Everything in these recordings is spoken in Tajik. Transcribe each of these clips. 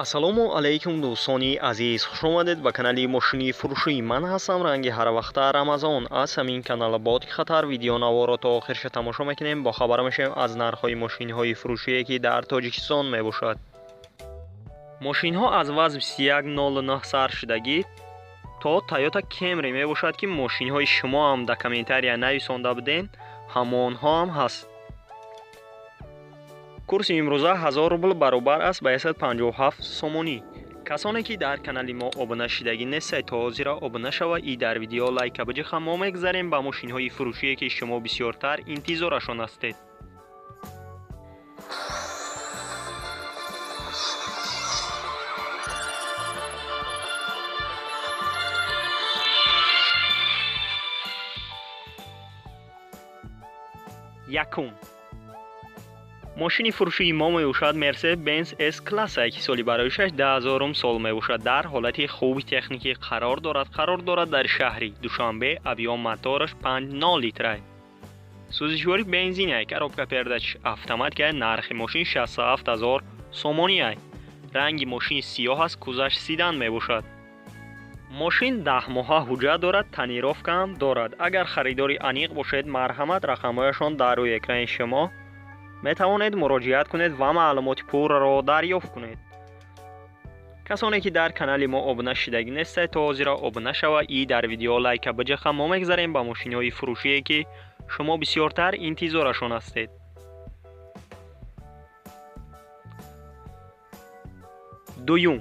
ассалому алайкум дӯстони азиз, хушомадед ба канали мошини фурӯшӣ. Ман ҳастам ранги ҳаравақта Рамазон. Аз ҳамин канал Боди Хатар видеонаворо то охирша тамошо мекунем. бо хабар мешавем аз нархҳои мошинҳои фурӯшие ки дар Тоҷикистон мебошад. мошинҳо аз ваз 2109 сар шудагӣ то Toyota Camry мебошад ки мошинҳои шумо ҳам дар комментария нависонда буден, ҳамонҳо ҳам ҳаст. курси имрӯза 1000 рубл баробар аст ба 157 сомонӣ. касоне ки дар канали мо обуна шудагӣ нестед, то ҳозира обуна шава и дар видео лайка биҷиха. мо мегзарем ба мошинҳои фурӯшие ки шумо бисёртар интизорашон ҳастед. якум мошини фурӯшии мо мебошад Mercedes-Benz S-Classe ки соли бароишаш 10000 сол мебошад. дар ҳолати хуби техникӣ қарор дорад дар шаҳри Душанбе. объём мотораш 5.0 литрай. сӯзишвори бензинай, коробка передач автоматика. нархи мошин 67000 сомонияй. ранги мошин сиёҳ аст, кузаш седан мебошад. мошин 10 моҳа ҳуҷҷат дорад, тонировка ҳам дорад. агар харидори аниқ бошед, марҳамат, рақамҳояшон дар рӯи экрани шумо метавонед муроҷиат кунед ва маълумоти пурраро дарёфт кунед. касоне ки дар канали мо обуна шудагӣ нестед, то ҳозира обуна шава и дар видео лайка биҷиха. мо мегзарем ба мошинҳои фурӯшие ки шумо бисёртар интизорашон ҳастед. дуюм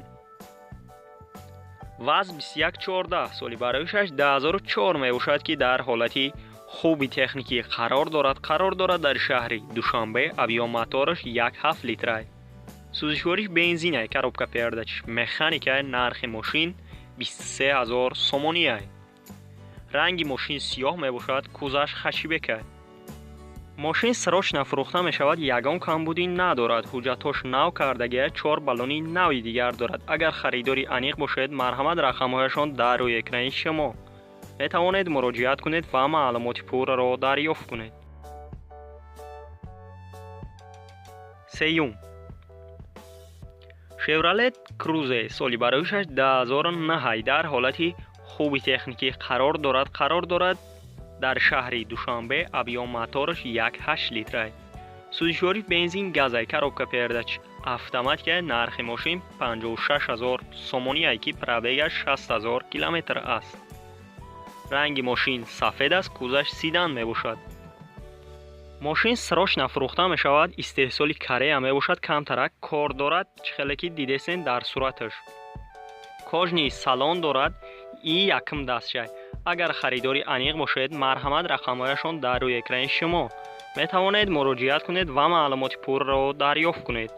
ваз 2114 соли бароишаш 10004 мебошад ки дар ҳолати хуби техникӣ қарор дорад дар шаҳри Душанбе. объём мотораш 1.7 литрай. сӯзишвориш бензинай, коробка передач механикай. нархи мошин 23000 сомонияй. ранги мошин сиёҳ мебошад, кузаш хашибекай. мошин срочна фурӯхта мешавад, ягон камбудӣ надорад. ҳуҷҷатҳош нав кардагиаш, 4 баллони нави дигар дорад. агар харидори аниқ бошед, марҳамат, рақамҳояшон дар рӯи экрани шумо метавонед муроҷиат кунед ва маълумоти пурраро дарёфт кунед. сеюм Chevrolet Cruze соли бароишаш 2009 дар ҳолати хуби техникӣ қарор дорад дар шаҳри Душанбе. объём мотораш 1.8 литрай. сӯзишвори бензин газай, коробка передач автоматика. нархи мошин 56000 сомонияй ки пробегаш 60000 километр аст. ранги мошин сафед аст, кузаш седан мебошад. мошин срочна фурӯхта мешавад, истеҳсоли Корея мебошад, камтарак кор дорад. чихеле ки дидесен дар сураташ. кожни салон дорад и якм дастчай. агар харидори аниқ бошед, марҳамат, рақамҳояшон дар рӯи экрани шумо метавонед муроҷиат кунед ва маълумоти пурраро дарёфт кунед.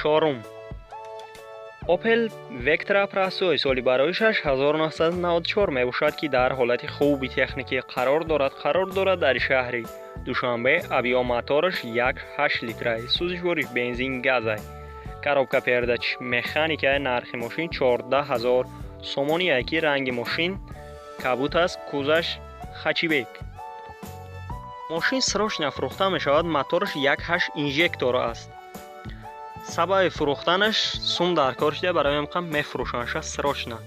чорум Opel Vectra Простой соли бароишаш 1994 мебошад ки дар ҳолати хуби техникӣ қарор дорад дар шаҳри Душанбе. объём мотораш 1.8 литрай. сӯзишвориш бензин газай, коробка передач механикай. нархи мошин 14000 сомонияй ки ранги мошин кабут аст, кузаш хачибек. мошин срочна фурӯхта мешавад, мотораш 1.8 инжектор аст. сабаби фурӯхтанаш сум дар кор шуда, барои ҳам мефурӯшанша срочна.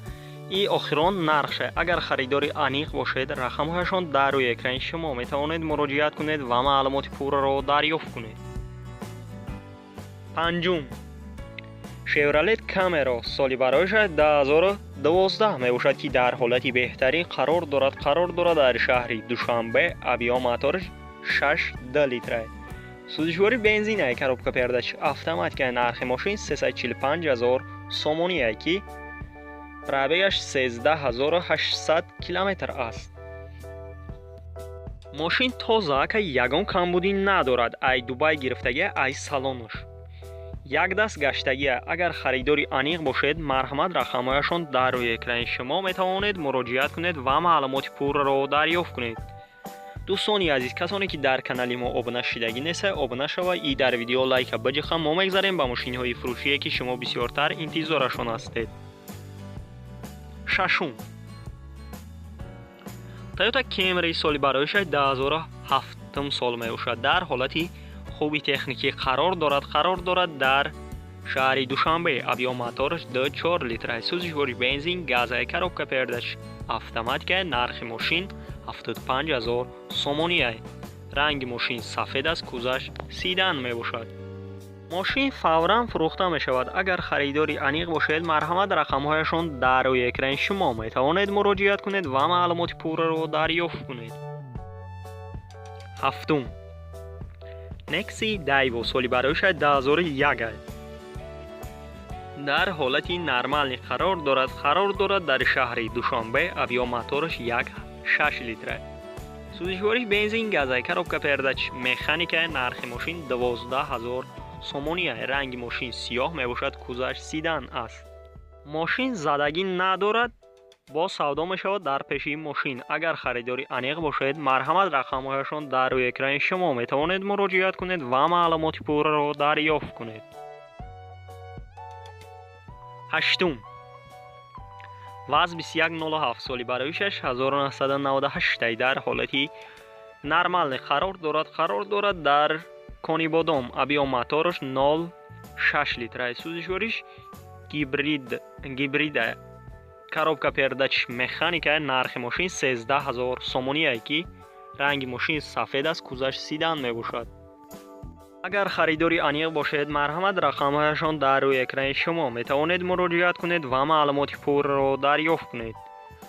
и охирон нархша. агар харидори аниқ бошед, рақамҳояшон дар рӯи экрани шумо метавонед муроҷиат кунед ва маълумоти пурраро дарёфт кунед. панҷум Chevrolet Camaro соли бароишаш 2012 мебошад ки дар ҳолати беҳтарин қарор дорад дар шаҳри Душанбе. объём мотораш 6 литрай. сӯзишвори бензинай, коробка передач автоматика. нархи мошин 345000 сомонияй ки пробегаш 13800 километр аст. мошин тоза ка ягон камбудӣ надорад. ай дубай гирифтагия, ай салонаш як даст гаштагия. агар харидори аниқ бошед, марҳамат, рақамҳояшон дар рӯи экрани шумо метавонед муроҷиат кунед ва маълумоти пурраро дарёфт кунед. дӯстони азиз, касоне ки дар канали мо обуна шудагӣ неста, обуна шава и дар видео лайка биҷиха. мо мегзарем ба мошинҳои фурӯшие ки шумо бисёртар интизорашон ҳастед. шашум Toyota Camry соли барояш 2007 сол мебошад. дар ҳолати хуби техникӣ қарор дорад дар шаҳри Душанбе. авиомотораш 2.4 литр, сӯзишвори бензин, газа, коробка передач автоматика. нархи мошин 75000 сомония. ранги мошин сафед аст, кузаш седан мебошад. мошин фавран фурӯхта мешавад. агар харидори аниқ бошед, марҳамат рақамҳояшон дар рӯи экрани шумо метавонед муроҷиат кунед ва маълумоти пурраро дарёфт кунед. ҳафтум, Nexi Daiwo соли барояш 2001 дар ҳолати нормалӣ қарор дорад дар шаҳри Душанбе. авиомотораш 1.6 литр, сӯзишвориш бензин, газа, коробка передач механика. нархи мошин 12000 сомония. ранги мошин сиёҳ мебошад, кузаш седан аст. мошин задагӣ надорад, бо савдо мешавад дар пеши мошин. агар харидори аниқ бошед, марҳамат рақамҳояшон дар рӯи экрани шумо метавонед муроҷиат кунед ва маълумоти пурраро дарёфт кунед. ҳаштум, ВАЗ 2107 соли барояш 1998 дар ҳолати нормалӣ қарор дорад дар кони бодом. авиомотораш 0.6 литр, сӯзишвориш гибрида, коробка передач механика. нархи мошин 13000 сомония ки ранги мошин сафед аст, кузаш седан мебошад. агар харидори аниқ бошед, марҳамат рақамҳояшон дар рӯи экрани шумо метавонед муроҷиат кунед ва маълумоти пурраро дарёфт кунед.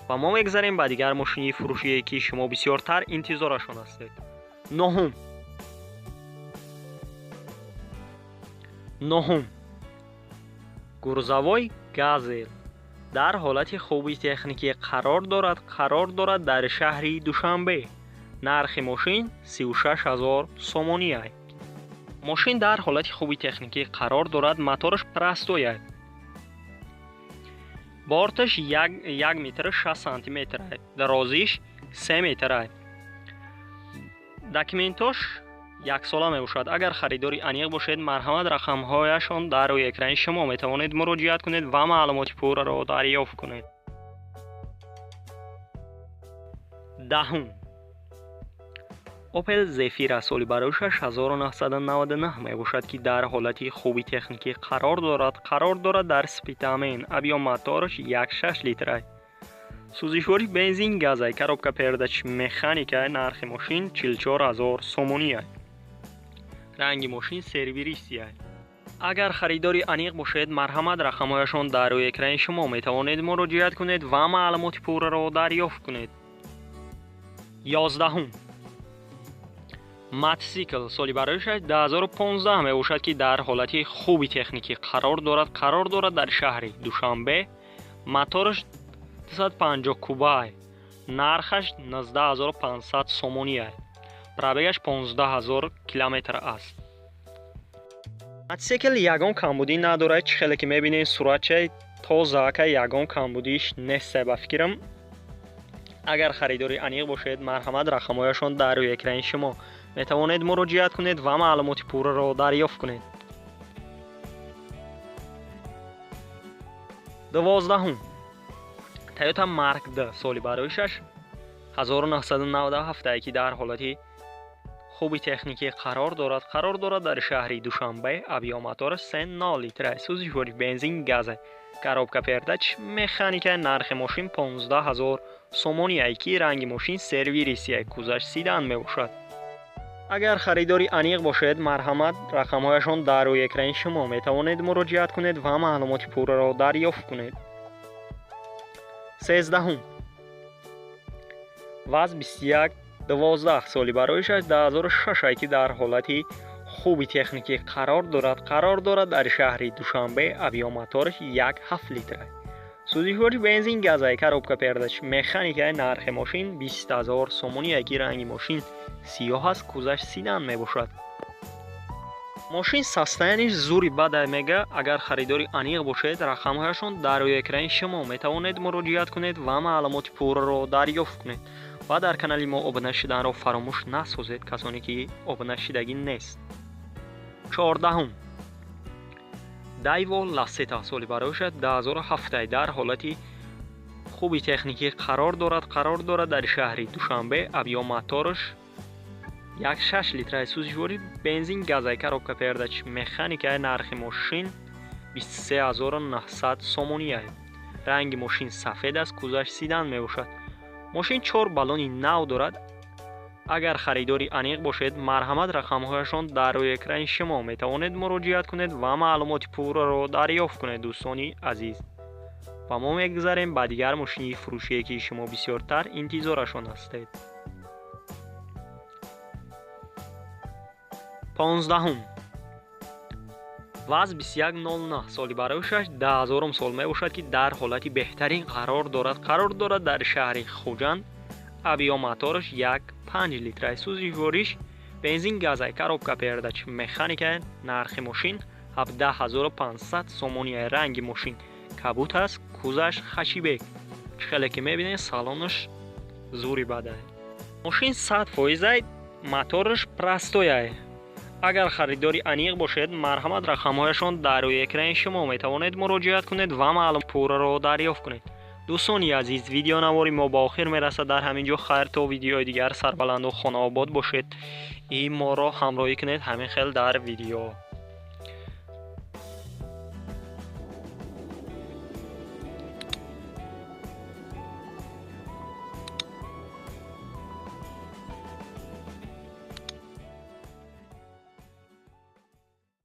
ва мо мегзарем ба дигар мошини фурӯшие ки шумо бисёртар интизорашон ҳастед. ноҳум, гурзавой газел дар ҳолати хуби техникӣ қарор дорад дар шаҳри Душанбе. нархи мошин 36000 сомония. мошин дар ҳолати хуби техникӣ қарор дорад. мотораш простоя, борташ 1 метр 6 сантиметр, дарозиш 3 метр. документош 1 сола мебошад. агар харидори аниқ бошед, марҳамат рақамҳояшон дар рӯи экрани шумо метавонед муроҷиат кунед ва маълумоти пурраро дарёфт кунед. даҳум, Opel Zafira соли барояш 1999 мебошад ки дар ҳолати хуби техникӣ қарор дорад дар Спитамен. авиомотораш 1.6 литр, сӯзишвори бензин, газа, коробка передач механика. нархи мошин 44000 сомония. ранги мошин сервисия. агар харидори аниқ бошед, марҳамат рақамҳояшон дар рӯи экрани шумо метавонед муроҷиат кунед ва маълумоти пурраро дарёфт кунед. 11. мотоцикл соли барояш 2015 мебошад ки дар ҳолати хуби техникӣ қарор дорад дар шаҳри Душанбе. мотораш 250 кубай, нархаш 19500 сомония, пробегаш 15000 километр аст. мотоцикл ягон камбудӣ надорад. чӣ хеле ки мебинед суръатчаи тозаака, ягон камбудиш неста ба фикрам. агар харидори аниқ бошед, марҳамат рақамҳояшон дар рӯи экрани шумо метавонед муроҷиат кунед ва маълумоти пурраро дарёфт кунед. 12. Toyota Mark D соли барояш 1997 ки дар ҳолати хуби техникӣ қарор дорад дар шаҳри Душанбе. авиомотораш 3.0 литр, сӯзишвори бензин, газа, коробка передач механика. нархи мошин 15000 сомония ки ранги мошин сервисия, кузаш седан мебошад. агар харидори аниқ бошед, марҳамат рақамҳояшон дар рӯи экрани шумо метавонед муроҷиат кунед ва маълумоти пурраро дарёфт кунед. 13. ВАЗ 2112 соли барояш 2006 ки дар ҳолати хуби техникӣ қарор дорад дар шаҳри Душанбе. авиомотораш 1.7 литр, сӯзишвори бензин, газа, коробка передач механика. нархи мошин 20000 сомония ки ранги мошин сиёҳ аст, кузаш седан мебошад. мошин состояниш зури бада мега. агар харидори аниқ бошед, рақамҳояшон дар рӯи экрани шумо метавонед муроҷиат кунед ва маълумоти пурраро дарёфт кунед. ва дар канали мо обуна шуданро фаромӯш насозед, касоне ки обуна шудагӣ нест. 14. Daiwo Laseta соли барояш 2007 дар ҳолати خوبی تکنیکی قرار دارد در شهر دوشنبه. Объем моторش 1.6 لیتر سوزشوری بنزین گازای коробка передач механика. нархи ماشین 23900 сомони است. رنگ ماشین سفید است. کузаш سیدان میباشد. ماشین 4 بالون نو دارد. اگر خریداری انیق باشید مرحمت رقمهایشان در روی اکران شما میتوانید مراجعه کنید و معلومات پورا را دریافت کنید. دوستانی عزیز و ما میگذاریم با دیگر ماشین فروشی که شما بسیارتر انتظارشان هستید. 15 وز 2109 سالی برایشش 10000 سال میباشد که در حالتی بهترین قرار دارد در شهر خوجند. Объем моторش 1.5 لیتر سوزشوریش بنزین گازای коробка передач مکانیک. نرخ ماشین 17500 сомони. رنگ ماشین کبوت است. کузаш خشیبک. خیلی که میبینید سالنش زوری بده. ماشین 100% موتورش پرستوی. اگر خریداری انیق باشید مرحمت رقمهایشان در روی اکران شما میتوانید مراجعه کنید و معلومات پورا را دریافت کنید. دوستانی عزیز ویدیو نواری ما با آخر میرسد. در همینجا خیر تا ویدیوهای دیگر سربلند و خانه آباد باشید. این ما را همراهی کنید همین خیلی در ویدیو.